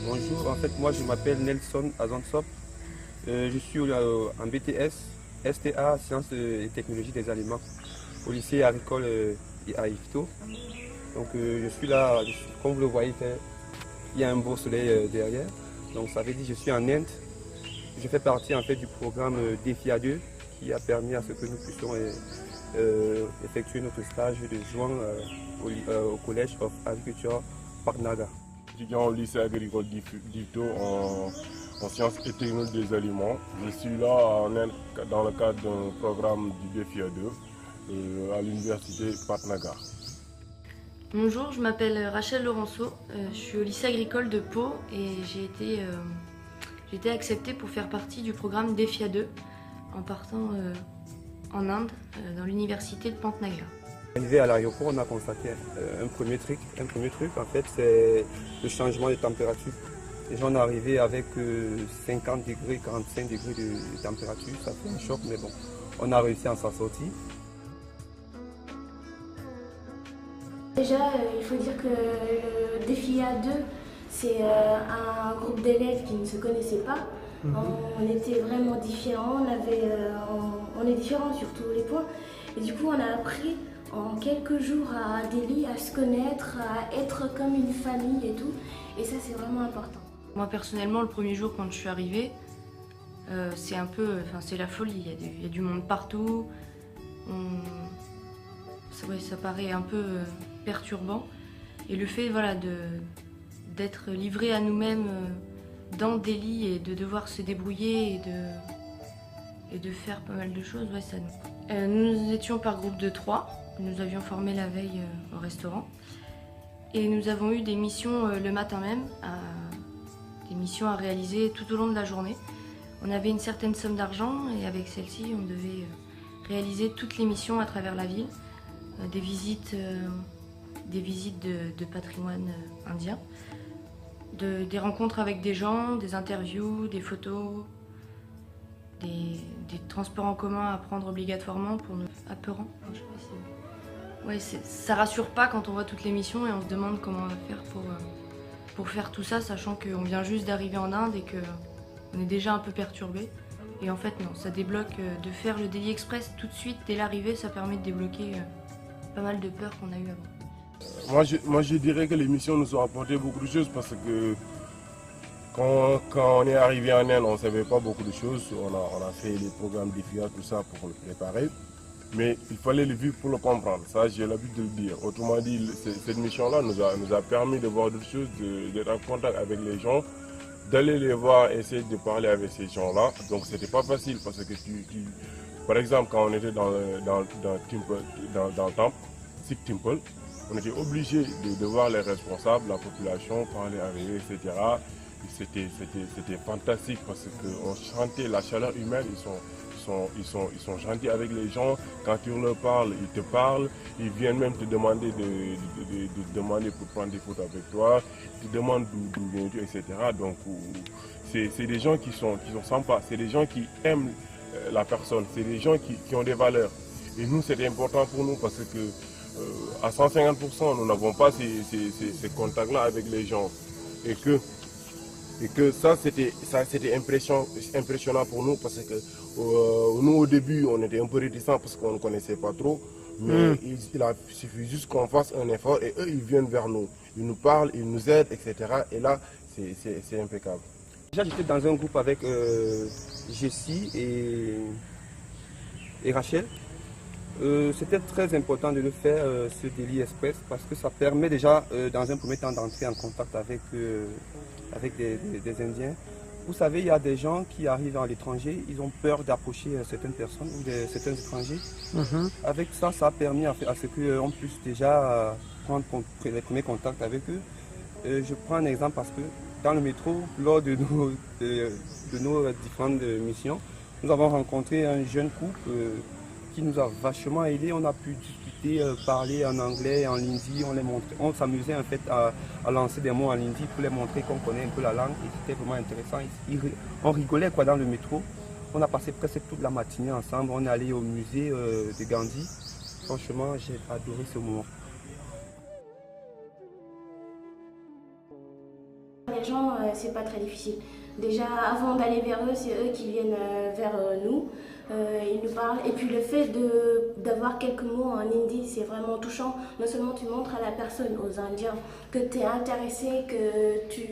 Bonjour, en fait moi je m'appelle Nelson Azansop. Je suis en BTS, STA, Sciences et Technologies des Aliments, au lycée agricole à Ifto. Donc je suis là, comme vous le voyez, il y a un beau soleil derrière. Donc ça veut dire que je suis en Inde. Je fais partie en fait du programme Défi à 2 qui a permis à ce que nous puissions effectuer notre stage de juin au Collège of Agriculture Patnagar. Étudiant au lycée agricole d'Ifto en sciences et technologies des aliments. Je suis là dans le cadre d'un programme du Défi A2 à l'université Patnagar. Bonjour, je m'appelle Rachel Laurenceau, je suis au lycée agricole de Pau et j'ai été acceptée pour faire partie du programme Défi A2 en partant en Inde, dans l'université de Pantnagar. Arrivé à l'aéroport, on a constaté un premier truc en fait, c'est le changement de température. Les gens sont arrivés avec 50 degrés, 45 degrés de température, ça fait un choc, mais bon, on a réussi à s'en sortir. Déjà, il faut dire que le défi A2, c'est un groupe d'élèves qui ne se connaissaient pas. On était vraiment différents, on est différents sur tous les points. Et du coup, on a appris en quelques jours à Delhi à se connaître, à être comme une famille et tout. Et ça, c'est vraiment important. Moi, personnellement, le premier jour quand je suis arrivée, c'est la folie. Il y a du monde partout. Ça paraît un peu perturbant. Et le fait d'être livré à nous-mêmes dans Delhi et de devoir se débrouiller et de faire pas mal de choses, ça nous. Nous étions par groupe de 3. Nous avions formé la veille au restaurant. Et nous avons eu des missions le matin même, des missions à réaliser tout au long de la journée. On avait une certaine somme d'argent et avec celle-ci, on devait réaliser toutes les missions à travers la ville. Des visites de patrimoine indien, des rencontres avec des gens, des interviews, des photos, des transports en commun à prendre obligatoirement pour nous. Apeurant. Ça rassure pas quand on voit toutes les missions et on se demande comment on va faire pour faire tout ça, sachant qu'on vient juste d'arriver en Inde et qu'on est déjà un peu perturbé. Et en fait non, ça débloque de faire le Delhi Express tout de suite dès l'arrivée, ça permet de débloquer pas mal de peurs qu'on a eues avant. Moi je dirais que les missions nous ont apporté beaucoup de choses parce que quand on est arrivé en Inde, on ne savait pas beaucoup de choses. On a fait les programmes d'IFIA, tout ça pour le préparer. Mais il fallait le vivre pour le comprendre. Ça, j'ai l'habitude de le dire. Autrement dit, cette mission-là nous a permis de voir d'autres choses, d'être en contact avec les gens, d'aller les voir, essayer de parler avec ces gens-là. Donc c'était pas facile parce que par exemple, quand on était dans le temple, Sikh Temple, on était obligé de voir les responsables, la population, parler avec eux, etc. C'était fantastique parce qu'on sentait la chaleur humaine, ils sont gentils avec les gens. Quand tu leur parles, ils te parlent. Ils viennent même te demander demander pour prendre des photos avec toi. Ils te demandent d'où viens-tu, etc. Donc c'est des gens qui sont sympas. C'est des gens qui aiment la personne. C'est des gens qui ont des valeurs. Et nous, c'est important pour nous parce que à 150%, nous n'avons pas ces contacts-là avec les gens. Et que ça, c'était impressionnant pour nous parce que nous, au début, on était un peu réticents parce qu'on ne connaissait pas trop. Mais il a suffi juste qu'on fasse un effort et eux, ils viennent vers nous. Ils nous parlent, ils nous aident, etc. Et là, c'est impeccable. Déjà, j'étais dans un groupe avec Jessie et Rachel. C'était très important de le faire, ce Delhi Express, parce que ça permet déjà, dans un premier temps, d'entrer en contact avec des Indiens. Vous savez, il y a des gens qui arrivent à l'étranger, ils ont peur d'approcher certaines personnes ou certains étrangers. Avec ça, ça a permis à ce qu'on puisse déjà prendre les premiers contacts avec eux. Je prends un exemple parce que dans le métro, lors de nos différentes missions, nous avons rencontré un jeune couple qui nous a vachement aidé. On a pu discuter, parler en anglais, en hindi, on s'amusait en fait à lancer des mots en hindi pour les montrer qu'on connaît un peu la langue et c'était vraiment intéressant. On rigolait dans le métro. On a passé presque toute la matinée ensemble. On est allé au musée de Gandhi. Franchement, j'ai adoré ce moment. les gens, c'est pas très difficile. Déjà, avant d'aller vers eux, c'est eux qui viennent vers nous. Ils nous parlent. Et puis le fait d'avoir quelques mots en hindi, c'est vraiment touchant. Non seulement tu montres à la personne, aux Indiens, que tu es intéressé, que tu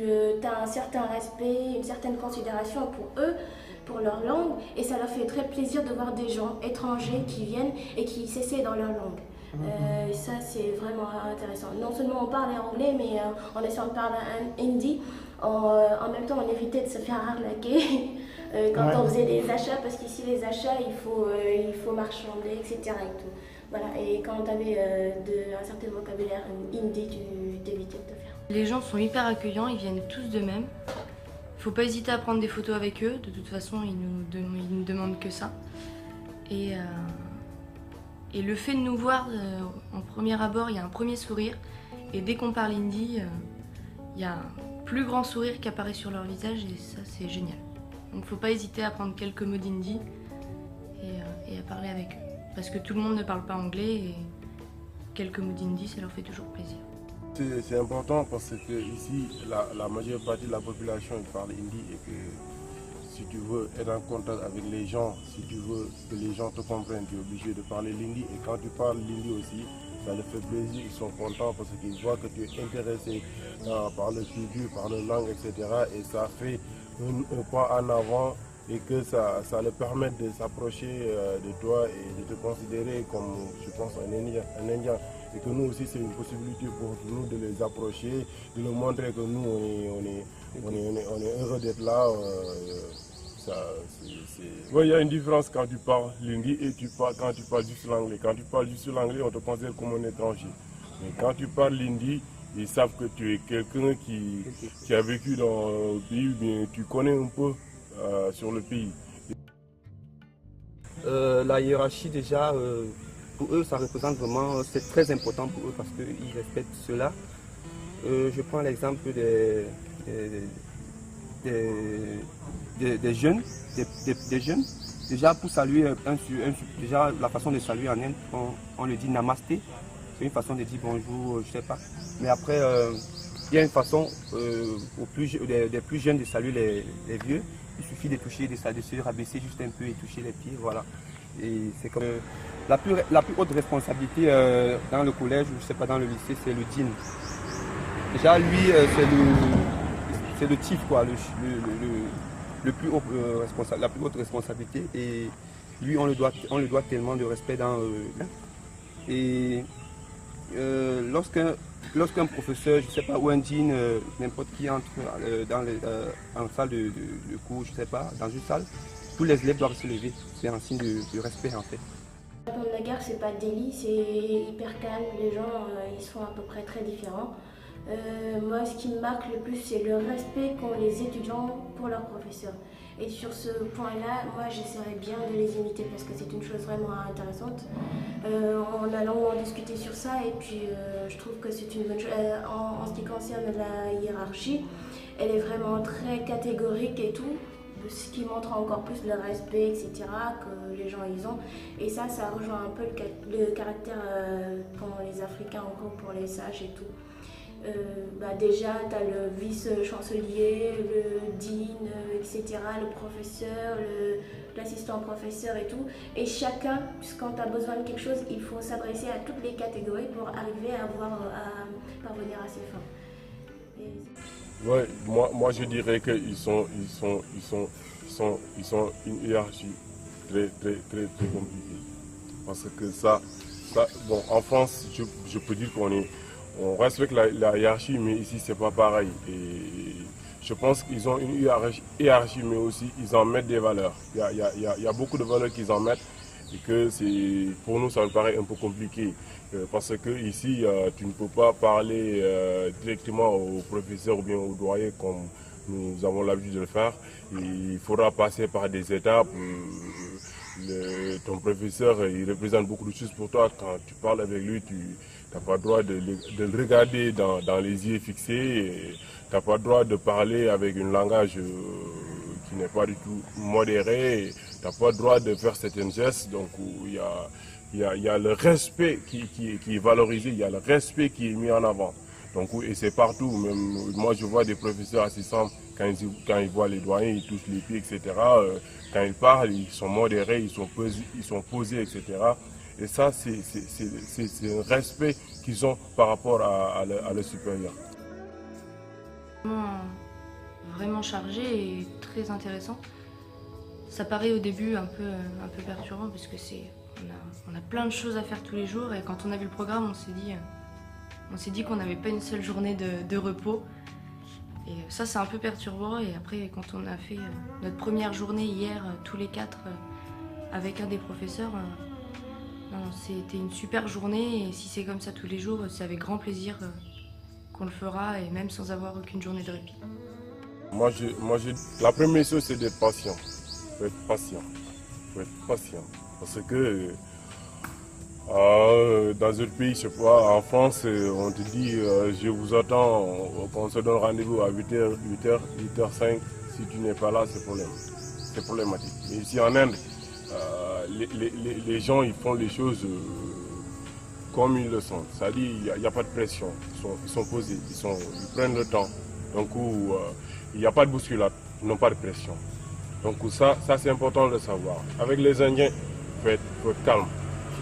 as un certain respect, une certaine considération pour eux, pour leur langue. Et ça leur fait très plaisir de voir des gens étrangers qui viennent et qui s'essaient dans leur langue. Ça, c'est vraiment intéressant. Non seulement on parlait anglais, mais en essayant de parler hindi, en même temps on évitait de se faire arnaquer quand on faisait des achats, parce qu'ici les achats, il faut marchander, etc. Et tout. Voilà. Et quand tu avais un certain vocabulaire hindi, tu t'évitais de te faire. Les gens sont hyper accueillants, ils viennent tous d'eux-mêmes. Il ne faut pas hésiter à prendre des photos avec eux, de toute façon ils nous demandent que ça. Et le fait de nous voir en premier abord, il y a un premier sourire, et dès qu'on parle hindi, il y a un plus grand sourire qui apparaît sur leur visage, et ça c'est génial. Donc il ne faut pas hésiter à prendre quelques mots d'hindi et à parler avec eux. Parce que tout le monde ne parle pas anglais, et quelques mots d'hindi, ça leur fait toujours plaisir. C'est important parce que ici, la majeure partie de la population parle hindi, et que si tu veux être en contact avec les gens, si tu veux que les gens te comprennent, tu es obligé de parler l'hindi. Et quand tu parles l'hindi aussi, ça leur fait plaisir, ils sont contents parce qu'ils voient que tu es intéressé par le culture, par la langue, etc. Et ça fait un pas en avant, et que ça leur permet de s'approcher de toi et de te considérer comme, je pense, un Indien. Et que nous aussi, c'est une possibilité pour nous de les approcher, de leur montrer que nous, on est heureux d'être là. Il y a une différence quand tu parles l'hindi et quand tu parles juste l'anglais. Quand tu parles juste l'anglais, on te considère comme un étranger. Mais quand tu parles l'hindi, ils savent que tu es quelqu'un qui a vécu dans le pays, bien tu connais un peu sur le pays. La hiérarchie déjà, pour eux, ça représente vraiment, c'est très important pour eux parce qu'ils respectent cela. Je prends l'exemple des jeunes. Déjà pour saluer, déjà la façon de saluer en Inde, on le dit namasté. C'est une façon de dire bonjour, je sais pas. Mais après, il y a une façon des plus jeunes de saluer les vieux. Il suffit de toucher, de se rabaisser juste un peu et toucher les pieds, voilà. Et c'est comme la plus haute responsabilité dans le collège, ou je sais pas, dans le lycée, c'est le dean. Déjà lui, c'est le chief, quoi, le plus haut responsable, la plus haute responsabilité. Et lui, on le doit tellement de respect dans et lorsqu'un professeur, je sais pas, ou un dean, n'importe qui entre en salle de cours, je sais pas, dans une salle, tous les élèves doivent se lever. C'est un signe de respect en fait. Nagar, c'est pas Delhi, c'est hyper calme, les gens ils sont à peu près très différents. Moi, ce qui me marque le plus, c'est le respect qu'ont les étudiants pour leurs professeurs. Et sur ce point-là, moi, j'essaierais bien de les imiter parce que c'est une chose vraiment intéressante. On a longuement discuté sur ça, et puis je trouve que c'est une bonne chose. En ce qui concerne la hiérarchie, elle est vraiment très catégorique et tout, ce qui montre encore plus le respect, etc., que les gens ils ont. Et ça rejoint un peu le caractère qu'ont les Africains, encore pour les sages et tout. Déjà, tu as le vice-chancelier, le dean, etc., le professeur, l'assistant professeur et tout. Et chacun, quand tu as besoin de quelque chose, il faut s'adresser à toutes les catégories pour arriver à parvenir à ses fins. Ouais, moi je dirais qu'ils sont une hiérarchie très compliquée. Parce que ça bon, en France, je peux dire on respecte la hiérarchie, mais ici c'est pas pareil. Et je pense qu'ils ont une hiérarchie, mais aussi ils en mettent des valeurs. Il y a beaucoup de valeurs qu'ils en mettent, et que pour nous ça me paraît un peu compliqué. Parce que ici tu ne peux pas parler directement au professeur ou bien au doyen comme nous avons l'habitude de le faire. Il faudra passer par des étapes. Ton professeur, il représente beaucoup de choses pour toi. Quand tu parles avec lui, tu n'as pas le droit de le regarder dans les yeux fixés. Tu n'as pas le droit de parler avec un langage qui n'est pas du tout modéré. Tu n'as pas le droit de faire certains gestes. Donc il y a le respect qui est valorisé, il y a le respect qui est mis en avant. Donc, et c'est partout. Même, moi, je vois des professeurs assistants, quand ils voient les doyens, ils touchent les pieds, etc. Quand ils parlent, ils sont modérés, ils sont posés, etc. Et ça, c'est un respect qu'ils ont par rapport à leur supérieur. Vraiment chargé et très intéressant. Ça paraît au début un peu perturbant parce que on a plein de choses à faire tous les jours et quand on a vu le programme, on s'est dit qu'on n'avait pas une seule journée de repos. Et ça, c'est un peu perturbant. Et après, quand on a fait notre première journée hier, tous les 4, avec un des professeurs, c'était une super journée. Et si c'est comme ça tous les jours, c'est avec grand plaisir qu'on le fera et même sans avoir aucune journée de répit. La première chose, c'est d'être patient. Il faut être patient. Faut être patient. Parce que dans un pays, je sais pas, en France, on te dit je vous attends, on se donne rendez-vous à 8h, 8h05. Si tu n'es pas là, c'est problématique. Mais ici en Inde, les gens ils font les choses comme ils le sont. C'est-à-dire il n'y a pas de pression. Ils sont posés, ils prennent le temps. Donc il n'y a pas de bousculade, ils n'ont pas de pression. Donc ça c'est important de le savoir. Avec les Indiens, il faut être calme.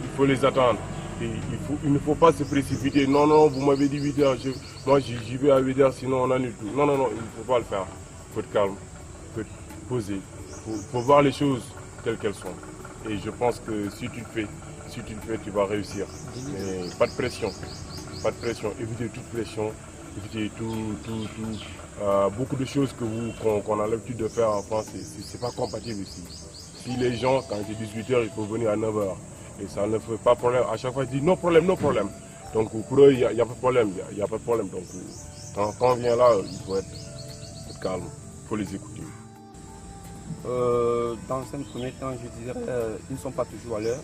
Il faut les attendre. Et il ne faut pas se précipiter. Non, non, vous m'avez dit 8 heures, moi j'y vais à 8 heures, sinon on annule tout. Non, non, non, il ne faut pas le faire. Il faut être calme, il faut être posé. Il faut voir les choses telles qu'elles sont. Et je pense que si tu le fais, tu vas réussir. Mais pas de pression. Pas de pression. Évitez toute pression. Évitez beaucoup de choses qu'on a l'habitude de faire en France, c'est pas compatible ici. Si les gens, quand il est 18 h, il faut venir à 9 h. Et ça ne fait pas problème. À chaque fois, ils disent non problème, non problème. Donc pour eux, il n'y a pas de problème. Il y a pas de problème. Donc quand on vient là, il faut être calme. Il faut les écouter. Dans un premier temps, je dirais ils ne sont pas toujours à l'heure.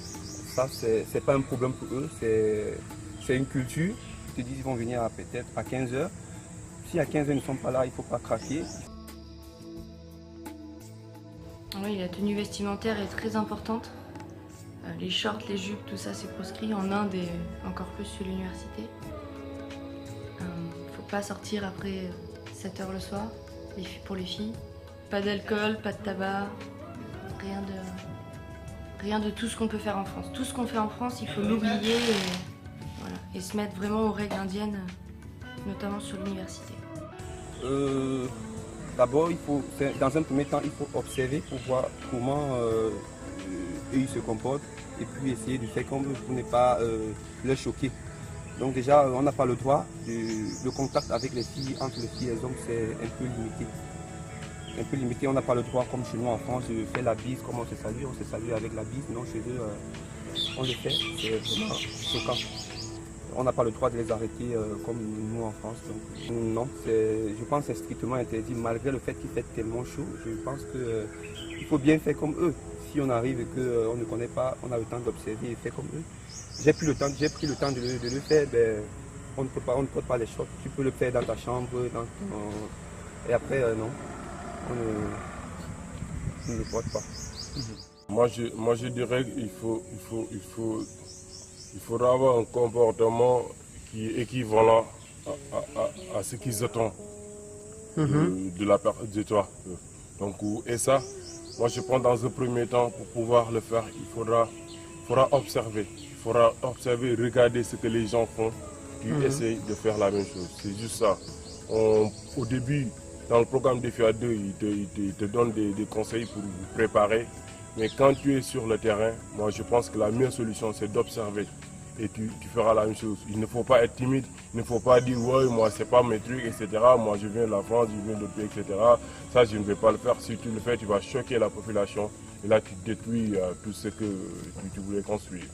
Ça, c'est pas un problème pour eux. C'est une culture. Ils te disent qu'ils vont venir peut-être à 15 h. Si à 15 h ils ne sont pas là, il ne faut pas craquer. Oui, la tenue vestimentaire est très importante. Les shorts, les jupes, tout ça c'est proscrit en Inde et encore plus sur l'université. Il ne faut pas sortir après 7 h le soir pour les filles. Pas d'alcool, pas de tabac, rien de tout ce qu'on peut faire en France. Tout ce qu'on fait en France, il faut l'oublier et se mettre vraiment aux règles indiennes, notamment sur l'université. D'abord, dans un premier temps, il faut observer pour voir comment eux ils se comportent et puis essayer de faire comme eux pour ne pas les choquer. Donc déjà, on n'a pas le droit, le contact avec les filles, entre les filles et les hommes, c'est un peu limité. Un peu limité, on n'a pas le droit, comme chez nous en France, de faire la bise, comme on se salue avec la bise. Non, chez eux, on le fait, c'est vraiment choquant. On n'a pas le droit de les arrêter comme nous en France. Donc, non, je pense que c'est strictement interdit, malgré le fait qu'il fait tellement chaud. Je pense qu'il faut bien faire comme eux. Si on arrive et qu'on ne connaît pas, on a le temps d'observer et faire comme eux. J'ai pris le temps de le faire, ben, on ne porte pas les shorts. Tu peux le faire dans ta chambre, et après, non, on ne le porte pas. Moi, je dirais qu'il faudra avoir un comportement qui est équivalent à ce qu'ils attendent de toi. Donc, et ça, moi je pense dans un premier temps, pour pouvoir le faire, il faudra observer. Il faudra observer, regarder ce que les gens font, puis essayer de faire la même chose. C'est juste ça. Au début, dans le programme DFIA 2, ils te donnent des conseils pour vous préparer. Mais quand tu es sur le terrain, moi je pense que la meilleure solution c'est d'observer. Et tu feras la même chose. Il ne faut pas être timide, il ne faut pas dire ouais moi c'est pas mes trucs, etc. Moi je viens de la France, je viens de pays, etc. Ça je ne vais pas le faire. Si tu le fais, tu vas choquer la population. Et là tu détruis tout ce que tu voulais construire.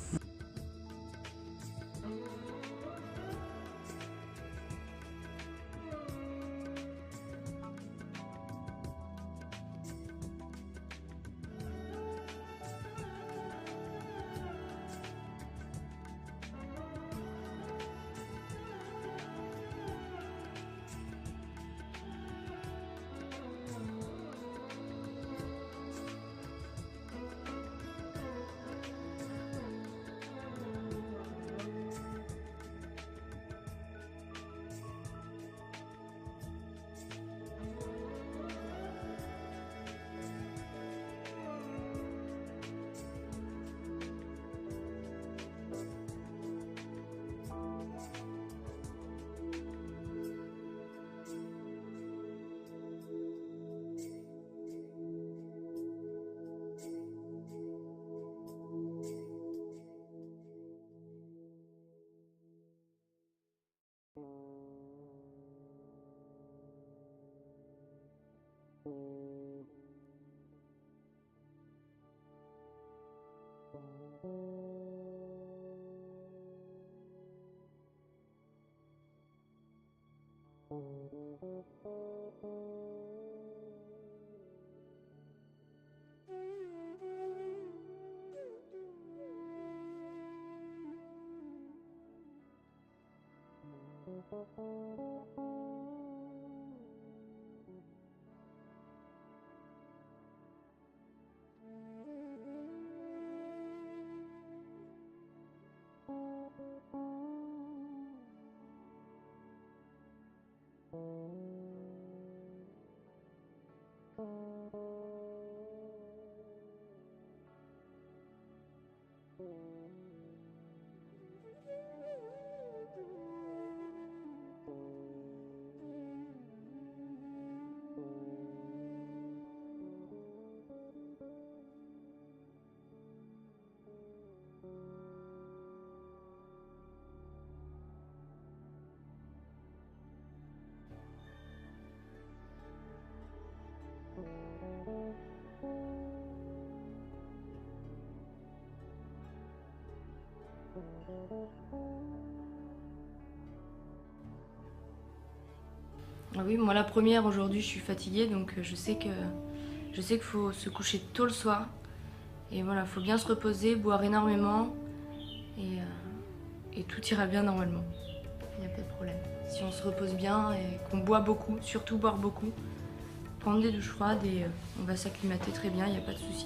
Ah oui, moi la première aujourd'hui, je suis fatiguée, donc je sais qu'il faut se coucher tôt le soir. Et voilà, il faut bien se reposer, boire énormément, et tout ira bien normalement. Il n'y a pas de problème. Si on se repose bien et qu'on boit beaucoup, surtout boire beaucoup, prendre des douches froides et on va s'acclimater très bien, il n'y a pas de souci.